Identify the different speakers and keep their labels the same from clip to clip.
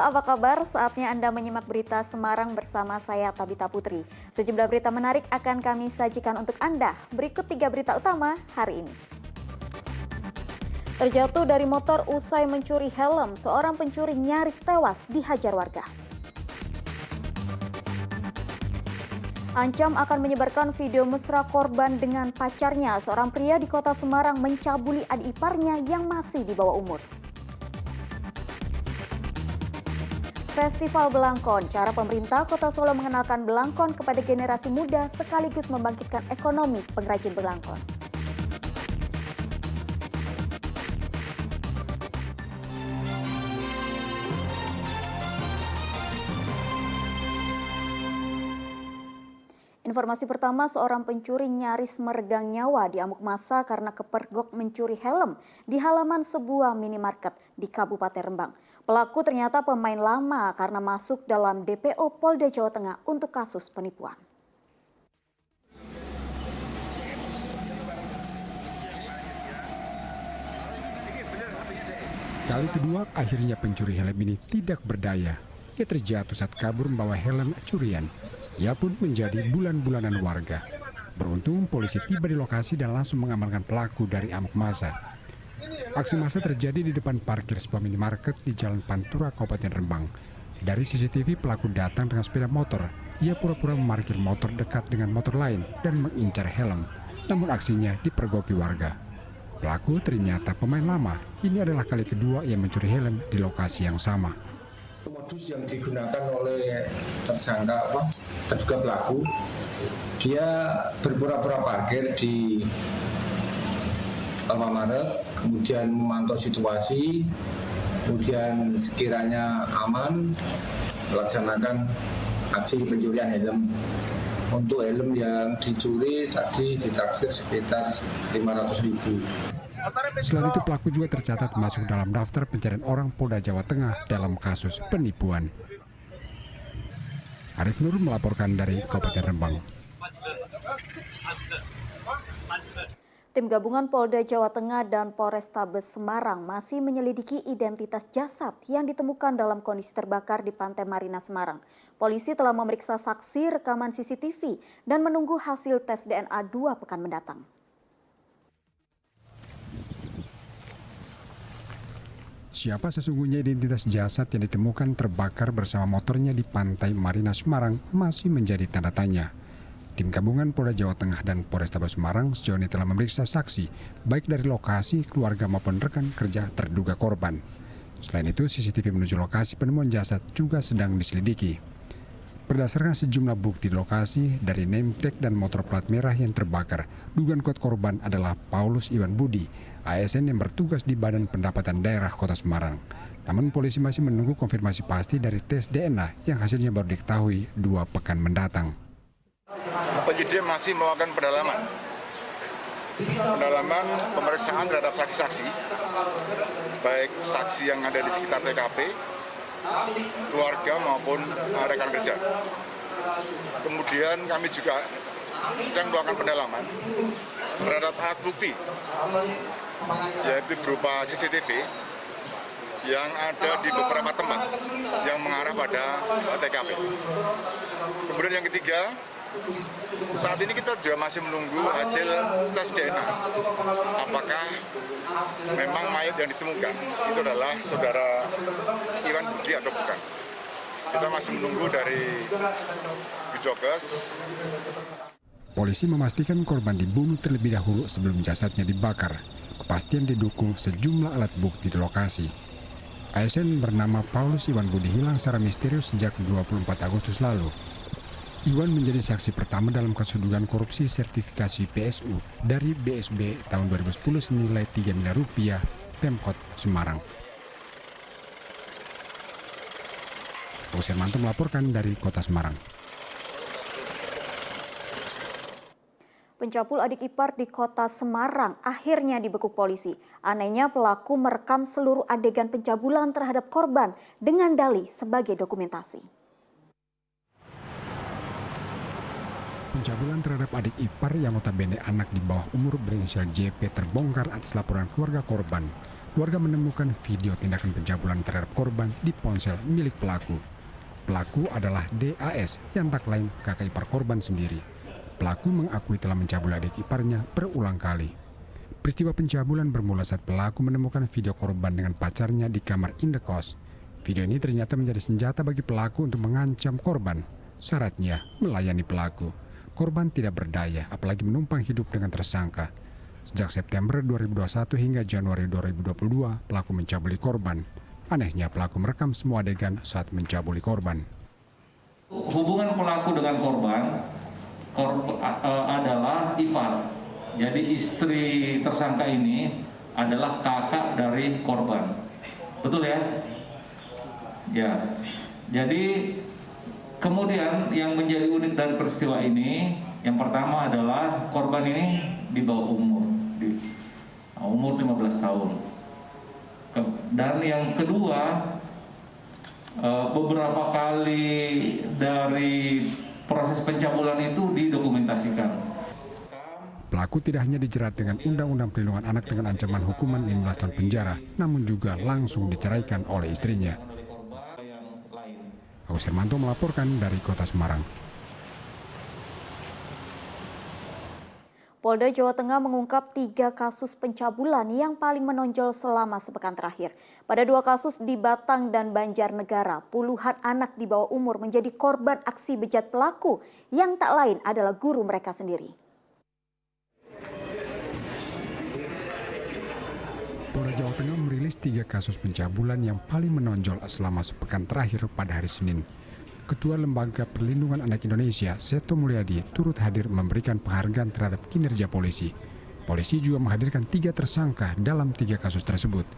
Speaker 1: apa kabar? Saatnya Anda menyimak berita Semarang bersama saya Tabita Putri. Sejumlah berita menarik akan kami sajikan untuk Anda. Berikut 3 berita utama hari ini. Terjatuh dari motor usai mencuri helm, seorang pencuri nyaris tewas dihajar warga. Ancam akan menyebarkan video mesra korban dengan pacarnya. Seorang pria di kota Semarang mencabuli adik iparnya yang masih di bawah umur. Festival Belangkon, cara pemerintah Kota Solo mengenalkan belangkon kepada generasi muda sekaligus membangkitkan ekonomi pengrajin belangkon. Informasi pertama, seorang pencuri nyaris meregang nyawa diamuk massa karena kepergok mencuri helm di halaman sebuah minimarket di Kabupaten Rembang. Pelaku ternyata pemain lama karena masuk dalam DPO Polda Jawa Tengah untuk kasus penipuan.
Speaker 2: Kali kedua, akhirnya pencuri helm ini tidak berdaya. Ia terjatuh saat kabur membawa helm curian. Ia pun menjadi bulan-bulanan warga. Beruntung polisi tiba di lokasi dan langsung mengamankan pelaku dari amuk massa. Aksi massa terjadi di depan parkir sebuah minimarket di Jalan Pantura, Kabupaten Rembang. Dari CCTV, pelaku datang dengan sepeda motor. Ia pura-pura memarkir motor dekat dengan motor lain dan mengincar helm. Namun aksinya dipergoki warga. Pelaku ternyata pemain lama. Ini adalah kali kedua ia mencuri helm di lokasi yang sama.
Speaker 3: Modus yang digunakan oleh terduga pelaku, dia berpura-pura parkir di Alfamaret, kemudian memantau situasi, kemudian sekiranya aman melaksanakan aksi pencurian helm. Untuk helm yang dicuri tadi ditaksir sekitar 500.000.
Speaker 2: Selain itu, pelaku juga tercatat masuk dalam daftar pencarian orang Polda Jawa Tengah dalam kasus penipuan. Arif Nur melaporkan dari Kabupaten Rembang.
Speaker 1: Tim gabungan Polda Jawa Tengah dan Polrestabes Semarang masih menyelidiki identitas jasad yang ditemukan dalam kondisi terbakar di Pantai Marina Semarang. Polisi telah memeriksa saksi rekaman CCTV dan menunggu hasil tes DNA 2 pekan mendatang.
Speaker 2: Siapa sesungguhnya identitas jasad yang ditemukan terbakar bersama motornya di Pantai Marina Semarang masih menjadi tanda tanya. Tim gabungan Polda Jawa Tengah dan Polrestabes Semarang sejauh ini telah memeriksa saksi, baik dari lokasi, keluarga maupun rekan kerja terduga korban. Selain itu, CCTV menuju lokasi penemuan jasad juga sedang diselidiki. Berdasarkan sejumlah bukti di lokasi, dari name tag dan motor plat merah yang terbakar, dugaan kuat korban adalah Paulus Iwan Budi, ASN yang bertugas di Badan Pendapatan Daerah Kota Semarang. Namun polisi masih menunggu konfirmasi pasti dari tes DNA yang hasilnya baru diketahui 2 pekan mendatang.
Speaker 4: Penyidik masih melakukan pendalaman pemeriksaan terhadap saksi-saksi, baik saksi yang ada di sekitar TKP, keluarga maupun rekan kerja. Kemudian kami juga sedang melakukan pendalaman terhadap alat bukti, yaitu berupa CCTV yang ada di beberapa tempat yang mengarah pada TKP. Kemudian yang ketiga, saat ini kita juga masih menunggu hasil tes DNA. Apakah memang mayat yang ditemukan itu adalah saudara Iwan Budi atau bukan? Kita masih menunggu dari Bidokes.
Speaker 2: Polisi memastikan korban dibunuh terlebih dahulu sebelum jasadnya dibakar. Kepastian didukung sejumlah alat bukti di lokasi. ASN bernama Paulus Iwan Budi hilang secara misterius sejak 24 Agustus lalu. Iwan menjadi saksi pertama dalam kasus dugaan korupsi sertifikasi PSU dari BSB tahun 2010 senilai 3 miliar rupiah Pemkot Semarang. Agus Hermanto melaporkan dari Kota Semarang.
Speaker 1: Pencabul adik ipar di Kota Semarang akhirnya dibekuk polisi. Anehnya pelaku merekam seluruh adegan pencabulan terhadap korban dengan dalih sebagai dokumentasi.
Speaker 2: Pencabulan terhadap adik ipar yang notabene anak di bawah umur berinisial JP terbongkar atas laporan keluarga korban. warga menemukan video tindakan pencabulan terhadap korban di ponsel milik pelaku. Pelaku adalah DAS yang tak lain kakak ipar korban sendiri. Pelaku mengakui telah mencabul adik iparnya berulang kali. Peristiwa pencabulan bermula saat pelaku menemukan video korban dengan pacarnya di kamar indekos. Video ini ternyata menjadi senjata bagi pelaku untuk mengancam korban. Syaratnya melayani pelaku. Korban tidak berdaya, apalagi menumpang hidup dengan tersangka. Sejak September 2021 hingga Januari 2022, pelaku mencabuli korban. Anehnya, pelaku merekam semua adegan saat mencabuli korban.
Speaker 5: Hubungan pelaku dengan korban adalah ipar. Jadi istri tersangka ini adalah kakak dari korban. Betul ya? Ya. Jadi kemudian yang menjadi unik dari peristiwa ini, yang pertama adalah korban ini di bawah umur 15 tahun. Dan yang kedua, beberapa kali dari proses pencabulan itu didokumentasikan.
Speaker 2: Pelaku tidak hanya dijerat dengan Undang-Undang Perlindungan Anak dengan ancaman hukuman 15 tahun penjara, namun juga langsung diceraikan oleh istrinya. Agus Hermanto melaporkan dari Kota Semarang.
Speaker 1: Polda Jawa Tengah mengungkap 3 kasus pencabulan yang paling menonjol selama sepekan terakhir. Pada 2 kasus di Batang dan Banjarnegara, puluhan anak di bawah umur menjadi korban aksi bejat pelaku yang tak lain adalah guru mereka sendiri.
Speaker 2: Polda Jawa Tengah merilis 3 kasus pencabulan yang paling menonjol selama sepekan terakhir pada hari Senin. Ketua Lembaga Perlindungan Anak Indonesia, Seto Mulyadi, turut hadir memberikan penghargaan terhadap kinerja polisi. Polisi juga menghadirkan 3 tersangka dalam 3 kasus tersebut.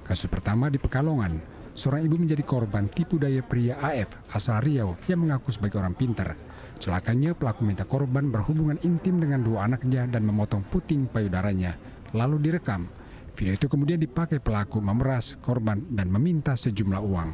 Speaker 2: Kasus pertama di Pekalongan, seorang ibu menjadi korban tipu daya pria AF asal Riau yang mengaku sebagai orang pintar. Celakanya pelaku minta korban berhubungan intim dengan 2 anaknya dan memotong puting payudaranya, lalu direkam. Video itu kemudian dipakai pelaku memeras korban dan meminta sejumlah uang.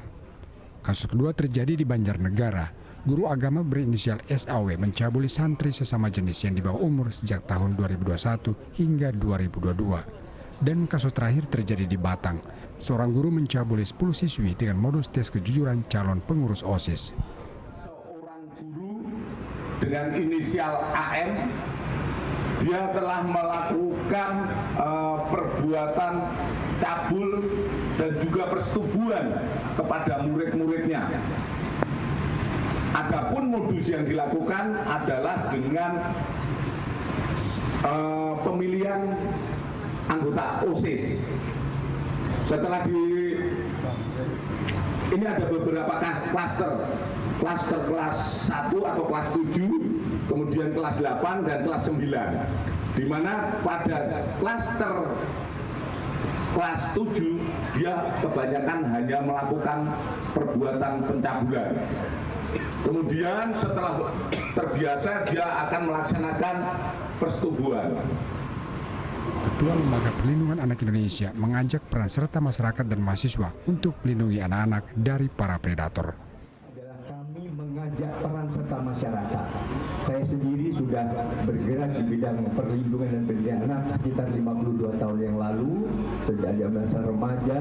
Speaker 2: Kasus kedua terjadi di Banjarnegara. Guru agama berinisial SAW mencabuli santri sesama jenis yang di bawah umur sejak tahun 2021 hingga 2022. Dan kasus terakhir terjadi di Batang. Seorang guru mencabuli 10 siswi dengan modus tes kejujuran calon pengurus OSIS.
Speaker 6: Seorang guru dengan inisial AM, dia telah melakukan perbuatan cabul dan juga persetubuhan kepada murid-muridnya. Adapun modus yang dilakukan adalah dengan pemilihan anggota OSIS. Setelah ini ada beberapa klaster kelas 1 atau kelas 7, kemudian kelas 8 dan kelas 9. Di mana pada klaster kelas 7 dia kebanyakan hanya melakukan perbuatan pencabulan. Kemudian setelah terbiasa dia akan melaksanakan persetubuhan.
Speaker 2: Ketua Lembaga Perlindungan Anak Indonesia mengajak peran serta masyarakat dan mahasiswa untuk melindungi anak-anak dari para predator.
Speaker 7: Kami mengajak peran serta masyarakat. Saya sendiri sudah bergerak di bidang perlindungan dan pendidikan anak sekitar 52 tahun yang lalu, sejak masa remaja,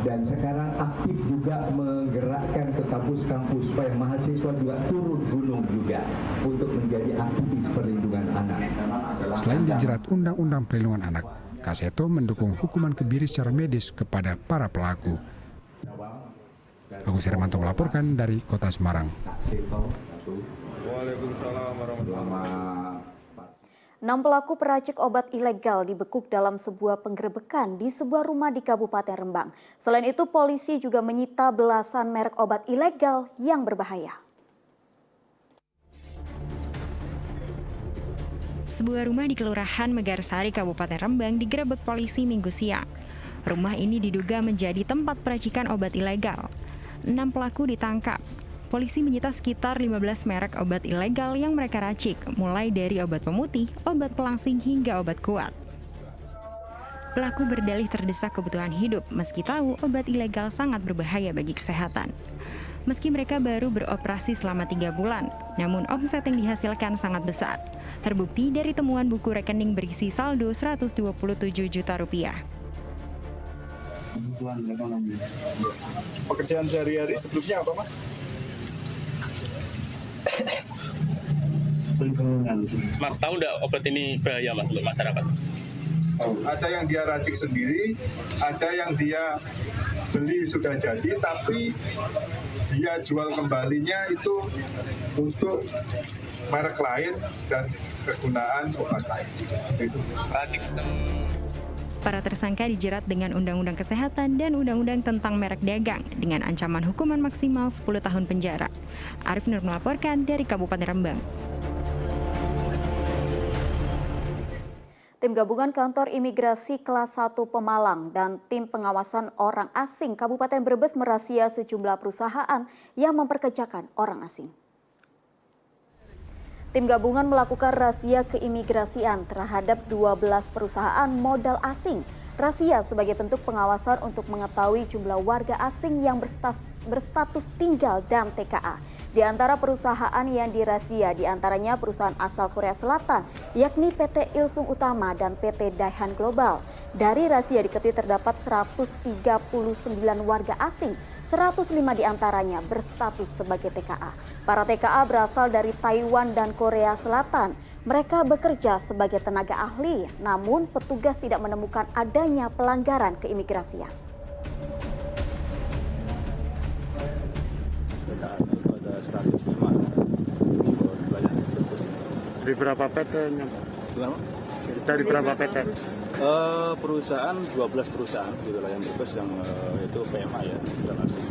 Speaker 7: dan sekarang aktif juga menggerakkan ke kampus-kampus supaya mahasiswa juga turun gunung juga untuk menjadi aktivis perlindungan anak.
Speaker 2: Selain dijerat Undang-Undang Perlindungan Anak, Kak Seto mendukung hukuman kebiri secara medis kepada para pelaku. Agus Hermanto melaporkan dari Kota Semarang.
Speaker 1: 6 pelaku peracik obat ilegal dibekuk dalam sebuah penggerebekan di sebuah rumah di Kabupaten Rembang. Selain itu, polisi juga menyita belasan merek obat ilegal yang berbahaya.
Speaker 8: Sebuah rumah di Kelurahan Megarsari, Kabupaten Rembang digerebek polisi Minggu siang. Rumah ini diduga menjadi tempat peracikan obat ilegal. 6 pelaku ditangkap. Polisi menyita sekitar 15 merek obat ilegal yang mereka racik, mulai dari obat pemutih, obat pelangsing hingga obat kuat. Pelaku berdalih terdesak kebutuhan hidup, meski tahu obat ilegal sangat berbahaya bagi kesehatan. Meski mereka baru beroperasi selama 3 bulan, namun omset yang dihasilkan sangat besar. Terbukti dari temuan buku rekening berisi saldo 127 juta rupiah.
Speaker 9: kebutuhan ekonomi.
Speaker 10: Pekerjaan sehari-hari sebelumnya apa, Mas?
Speaker 9: Mas tahu nggak obat ini bahaya, Mas, untuk masyarakat?
Speaker 10: Ada yang dia racik sendiri, ada yang dia beli sudah jadi, tapi dia jual kembalinya itu untuk merek lain dan kegunaan obat lain. Itu.
Speaker 8: Para tersangka dijerat dengan Undang-Undang Kesehatan dan Undang-Undang tentang Merek Dagang dengan ancaman hukuman maksimal 10 tahun penjara. Arif Nur melaporkan dari Kabupaten Rembang.
Speaker 1: Tim gabungan kantor imigrasi kelas 1 Pemalang dan tim pengawasan orang asing Kabupaten Brebes merazia sejumlah perusahaan yang memperkerjakan orang asing. Tim gabungan melakukan razia keimigrasian terhadap 12 perusahaan modal asing. Razia sebagai bentuk pengawasan untuk mengetahui jumlah warga asing yang berstatus tinggal dan TKA. Di antara perusahaan yang dirazia diantaranya perusahaan asal Korea Selatan, yakni PT Ilsung Utama dan PT Daihan Global. Dari razia diketahui terdapat 139 warga asing, 105 diantaranya berstatus sebagai TKA. Para TKA berasal dari Taiwan dan Korea Selatan. Mereka bekerja sebagai tenaga ahli, namun petugas tidak menemukan adanya pelanggaran keimigrasian.
Speaker 11: TKA itu ada 105
Speaker 9: Dari berapa PT? Dari berapa PT?
Speaker 11: Perusahaan 12 perusahaan gitu lah yang Brebes yang itu PMA ya, dan asing.